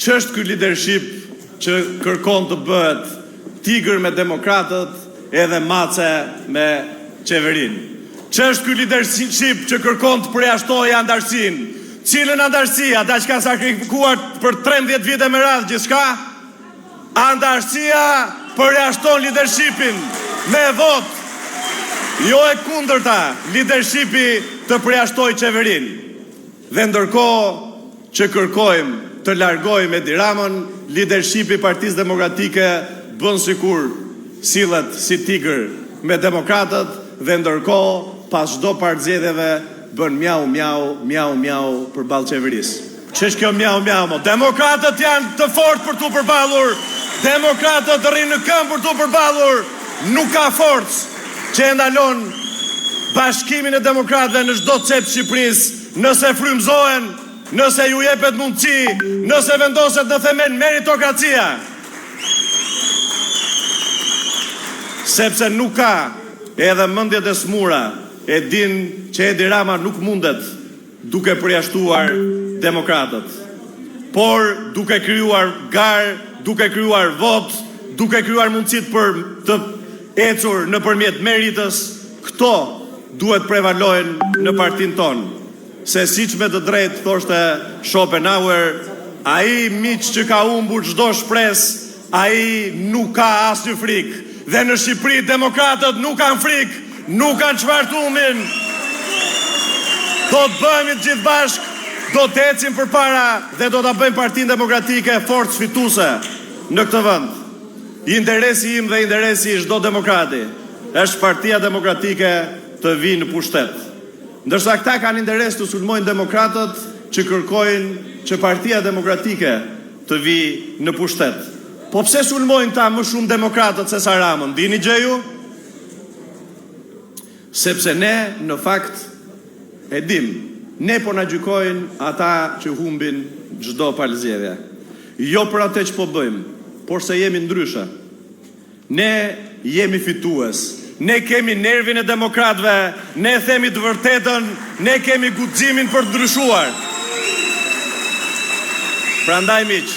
Ç'është ky leadership që kërkon të bëhet tigër me demokratët edhe mace me qeverinë? Ç'është ky leadership që kërkon të përjashtojë antarësinë? Cilën antarësi? Ata që kanë sakrifikuar për 13 vite me radhë gjithçka? Antarësia përjashton leadershipin me votë. Jo e kundërta, leadershipi të përjashtoj qeverinë. Dhe ndërkohë që kërkojmë të largojmë Edi Ramën, leadershipi Partisë Demokratike bën sikur sillet si tigër me demokratët dhe ndërkohë pas çdo parëzgjedhjeve bën miau përballë qeverisë. Ç'është kjo miau? Demokratët janë të fortë për t'u përballur. Demokratët rrinë në këmbë për t'u përballur. Nuk ka forcë që e ndalon bashkimin e demokratëve në çdo cep të Shqipërisë, nëse frymëzohen, nëse ju jepet mundësi, nëse vendoset në themel meritokracia. Sepse nuk ka, edhe mendjet e smura e din që Edi Rama nuk mundet duke përjashtuar demokratët, por duke krijuar garë, duke krijuar vot, duke krijuar mundësit për të ecur nëpërmjet meritës. Këto duhet prevalojnë në partinë tonë. Se siç me të drejtë thoshte Schopenhauer, ai miq që ka humbur çdo shpresë, ai nuk ka asnjë frikë. Dhe në Shqipëri demokratët nuk kanë frikë, nuk kanë çfarë humbin. Do të bëhemi të gjithë bashkë, do të ecim përpara dhe do ta bëjmë Partinë Demokratike forcë fituese në këtë vend. Interesi im dhe interesi i çdo demokrati është Partia Demokratike të vijë në pushtet. Ndërsa këta kanë interes të sulmojnë demokratët që kërkojnë që Partia Demokratike të vijë në pushtet. Po pse sulmojnë ta më shumë demokratët se sa Ramën? Dini gjë ju? Sepse ne në fakt e dim, ne po na gjykojnë ata që humbin çdo palëzjedhje. Jo për atë që po bëjmë, por se jemi ndryshe. Ne jemi fitues. Ne kemi nervin e demokratëve, ne themi të vërtetën, ne kemi guximin për të ndryshuar. Prandaj miq,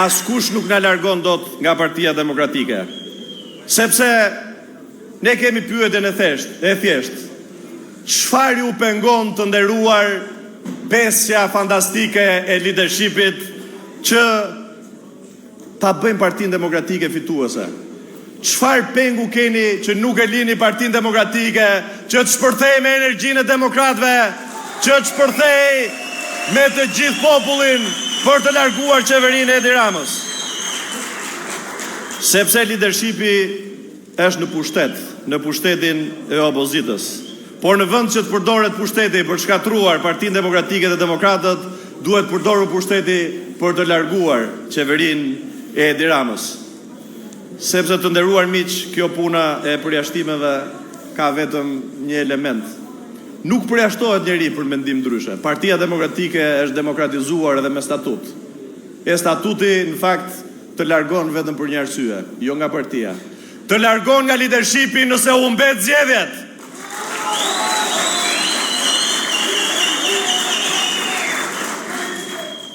askush nuk na largon dot nga Partia Demokratike. Sepse ne kemi pyetjen e thjeshtë. Çfarë ju pengon të nderuar besja fantastike e leadershipit që ta bëjmë Partinë Demokratike fituese? Çfarë pengu keni që nuk e lini Partinë Demokratike që të shpërthej me energjinë e demokratëve, që të shpërthej me të gjithë popullin për të larguar qeverinë e Edi Ramës? Sepse leadershipi është në pushtet, në pushtetin e opozitës. Por në vend që të përdoret pushteti për shkatruar Partinë Demokratike dhe demokratët, duhet përdorur pushteti për të larguar qeverinë e Edi Ramës. Sepse të nderuar miq, kjo puna e përjashtimeve ka vetëm një element. Nuk përjashtohet njeri për mendim ndryshe. Partia Demokratike është demokratizuar edhe me statut. E statuti në fakt të largon vetëm për një arsye, jo nga partia. Të largon nga leadershipi nëse u humbet zgjedhjet.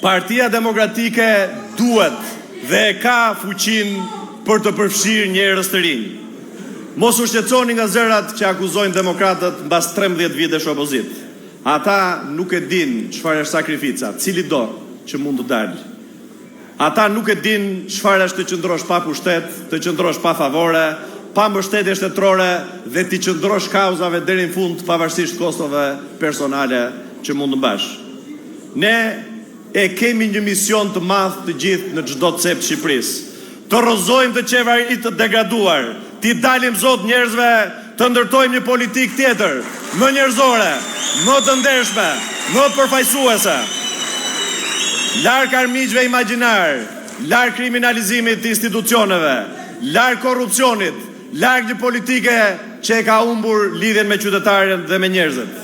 Partia Demokratike duhet dhe ka fuqinë për të përfshirë njerëz të rinj. Mos u shqetësoni nga zërat që akuzojnë demokratët mbas 13 vitesh opozit. Ata nuk e din çfarë është sakrifica, cili do që mund të dalë. Ata nuk e din çfarë është të qëndrosh pa pushtet, të qëndrosh pa favore, pa mbështetje shtetërore dhe të qëndrosh kauzave deri në fund pavarësisht kostove personale që mund të mbash. Ne e kemi një mision të madh të gjithë në çdo cep të Shqipërisë. Të rrëzojmë të qeverit të degraduar, t'i dalim zot njerëzve, të ndërtojmë një politikë tjetër, më njerëzore, më të ndershme, më përfaqësuese. Larg armiqve imagjinar, larg kriminalizimit të institucioneve, larg korrupsionit, larg një politike që e ka humbur lidhjen me qytetarën dhe me njerëzit.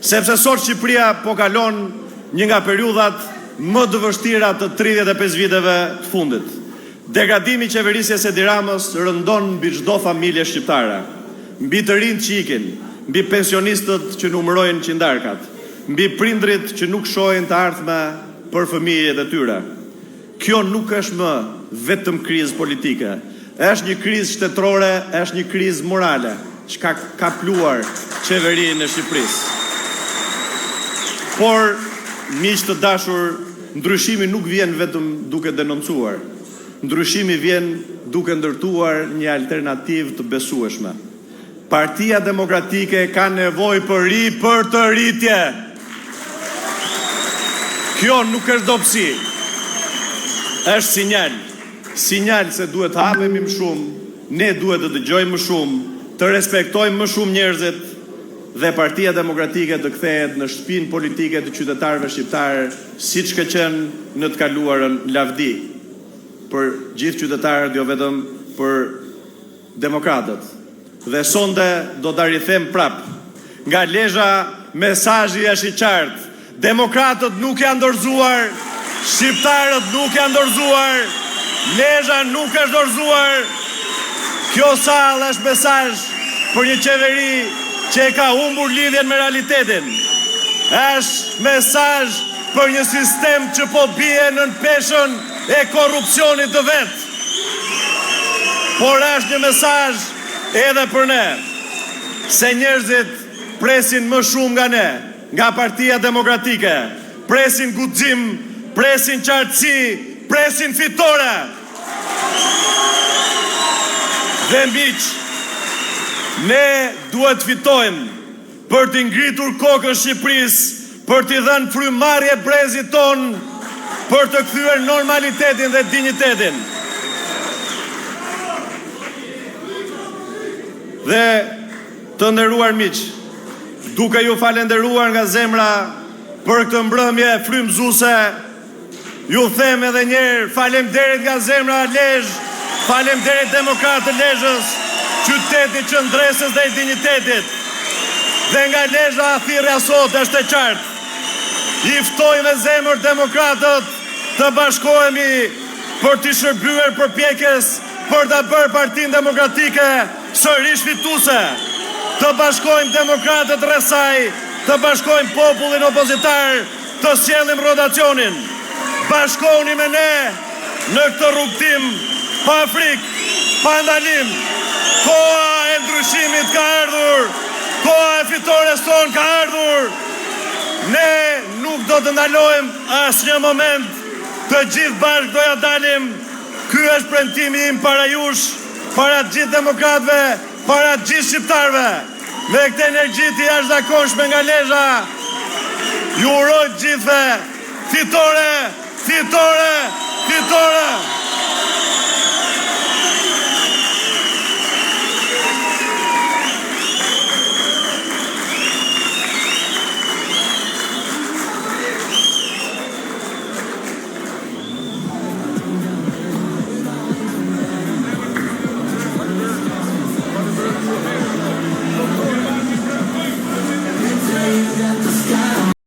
Sepse sot Shqipëria po kalon një nga periudhat më të vështira të 35 viteve të fundit. Degradimi i qeverisjes së Edi Ramës rëndon mbi çdo familje shqiptare, mbi të rinjt që ikin, mbi pensionistët që numërojnë qindarkat, mbi prindrit që nuk shohin të ardhme për fëmijët e tyre. kjo nuk është më vetëm krizë politike, është një krizë shtetërore, është një krizë morale, që ka kapluar qeverinë e Shqipërisë. Por, miq të dashur, ndryshimi nuk vjen vetëm duke denoncuar. Ndryshimi vjen duke ndërtuar një alternativë të besueshme. Partia Demokratike ka nevojë për të rritje. Kjo nuk është dobësi. Është sinjal se duhet të hapemi më shumë, ne duhet të dëgjojmë më shumë, të respektojmë më shumë njerëzit dhe Partia Demokratike të kthehet në shtëpinë politike të qytetarëve shqiptarë, siç ka qenë në të kaluarën lavdi për gjithë qytetarët, jo vetëm për demokratët. Dhe sonde do ta rithem prap. Nga Lezhë mesazhi është i qartë. Demokratët nuk janë dorëzuar, shqiptarët nuk janë dorëzuar, Lezhë nuk është dorëzuar. Kjo sallë është mesazh për një qeveri që ka humbur lidhjen me realitetin. Është mesazh për një sistem që po bie në peshën e korrupsionit të vet. Por është një mesazh edhe për ne, se njerëzit presin më shumë nga ne, nga Partia Demokratike, presin guxim, presin qartësi, presin fitore. Dhe miq, ne duhet fitojmë për t'i ngritur kokën Shqipërisë, për t'i dhënë frymarrje brezit ton, për të kthyer normalitetin dhe dinjitetin. Dhe të nderuar miq, duke ju falenderuar nga zemra për këtë mbrëmje frymëzuese, ju them edhe një herë faleminderit nga zemra Lezhë, faleminderit demokratë të Lezhës, qytetit qendresës dhe i dinjitetit. Dhe nga Lezhë thirrja sot është e qartë. I ftoj me zemër demokratët të bashkohemi për të shërbyer përpjekjes për ta bërë Partinë Demokratike sërish fituese. Të bashkojmë demokratët rreth saj, të bashkojmë popullin opozitar, të sjellim rotacionin. Bashkohuni me ne në këtë rrugtim pa frikë, pa ndalim. Koha e ndryshimit ka ardhur, koha e fitores ton ka ardhur. Ne nuk do të ndalojmë asnjë moment, të gjithë bashkë do ja dalim. Ky është premtimi im para jush, para të gjithë demokratëve, para të gjithë shqiptarëve. Me këtë energji të jashtëzakonshme nga Lezhë, ju uroj të gjithëve fitore, fitore!